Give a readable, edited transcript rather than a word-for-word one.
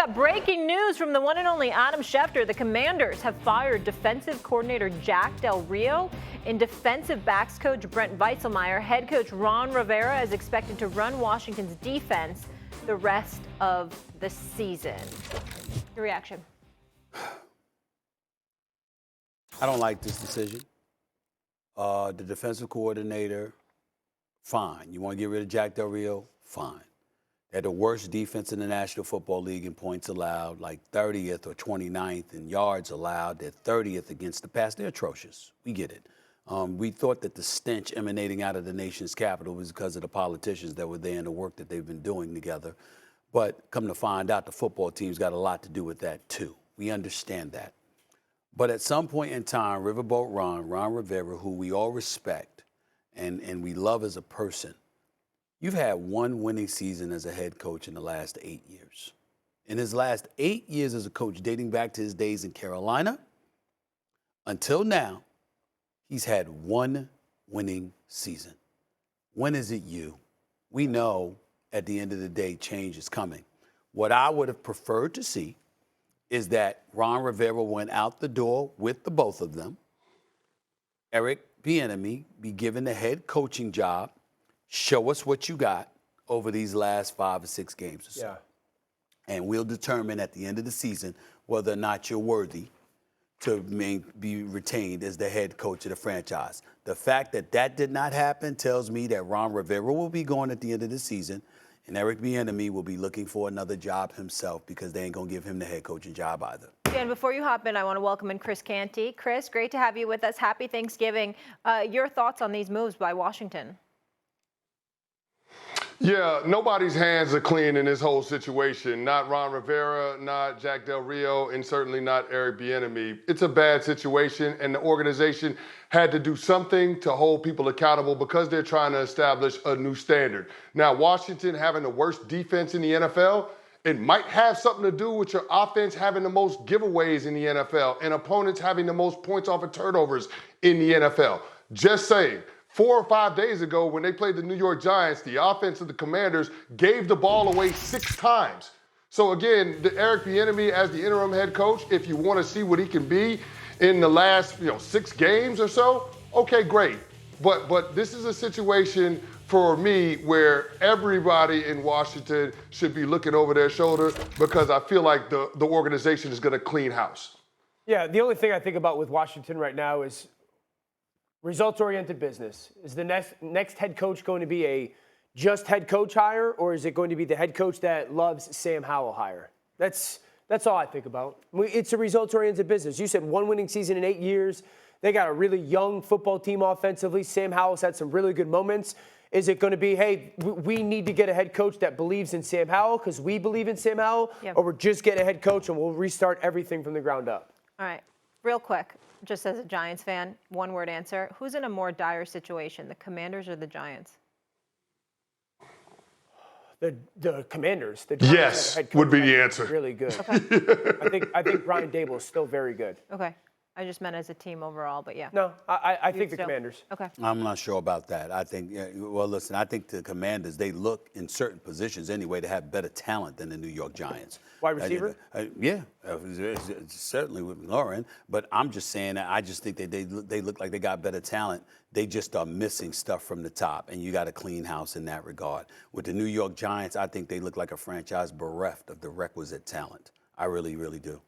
got breaking news from the one and only Adam Schefter. The Commanders have fired defensive coordinator Jack Del Rio and defensive backs coach Brent Vieselmeyer. Head coach Ron Rivera is expected to run Washington's defense the rest of the season. Your reaction? I don't like this decision. The defensive coordinator, fine. You want to get rid of Jack Del Rio? Fine. They're the worst defense in the National Football League in points allowed, like 30th or 29th in yards allowed. They're 30th against the pass. They're atrocious. We get it. We thought that the stench emanating out of the nation's capital was because of the politicians that were there and the work that they've been doing together. But come to find out, the football team's got a lot to do with that, too. We understand that. But at some point in time, Riverboat Ron Rivera, who we all respect and we love as a person, you've had one winning season as a head coach in the last 8 years. In his last 8 years as a coach, dating back to his days in Carolina, until now, he's had one winning season. When is it you? We know at the end of the day, change is coming. What I would have preferred to see is that Ron Rivera went out the door with the both of them. Eric Bieniemy be given the head coaching job. Show us what you got over these last 5 or 6 games or so. Yeah. And we'll determine at the end of the season whether or not you're worthy to be retained as the head coach of the franchise. The fact that that did not happen tells me that Ron Rivera will be going at the end of the season, and Eric Bieniemy will be looking for another job himself because they ain't going to give him the head coaching job either. And before you hop in, I want to welcome in Chris Canty. Chris, great to have you with us. Happy Thanksgiving. Your thoughts on these moves by Washington? Yeah, nobody's hands are clean in this whole situation. Not Ron Rivera, not Jack Del Rio, and certainly not Eric Bieniemy. It's a bad situation, and the organization had to do something to hold people accountable because they're trying to establish a new standard. Now, Washington having the worst defense in the NFL, it might have something to do with your offense having the most giveaways in the NFL and opponents having the most points off of turnovers in the NFL. Just saying. 4 or 5 days ago, when they played the New York Giants, the offense of the Commanders gave the ball away 6 times. So again, the Eric Bieniemy as the interim head coach, if you want to see what he can be in the last 6 games or so, okay, great. But this is a situation for me where everybody in Washington should be looking over their shoulder because I feel like the organization is going to clean house. Yeah, the only thing I think about with Washington right now is results-oriented business. Is the next head coach going to be a just head coach hire, or is it going to be the head coach that loves Sam Howell hire? That's all I think about. It's a results-oriented business. You said one winning season in 8 years. They got a really young football team offensively. Sam Howell's had some really good moments. Is it going to be, hey, we need to get a head coach that believes in Sam Howell because we believe in Sam Howell, or we're just getting a head coach and we'll restart everything from the ground up? All right, real quick. Just as a Giants fan, one-word answer. Who's in a more dire situation, the Commanders or the Giants? The Commanders. The Giants yes, head coach would be the answer. Really good. Okay. I think Brian Dable is still very good. Okay. I just meant as a team overall, but yeah. No, I think the Commanders. Okay. I'm not sure about that. I think, well, listen, I think the Commanders, they look in certain positions anyway to have better talent than the New York Giants. Wide receiver? Yeah, certainly with Lauren. But I'm just saying that I just think that they look like they got better talent. They just are missing stuff from the top, and you got a clean house in that regard. With the New York Giants, I think they look like a franchise bereft of the requisite talent. I really, really do.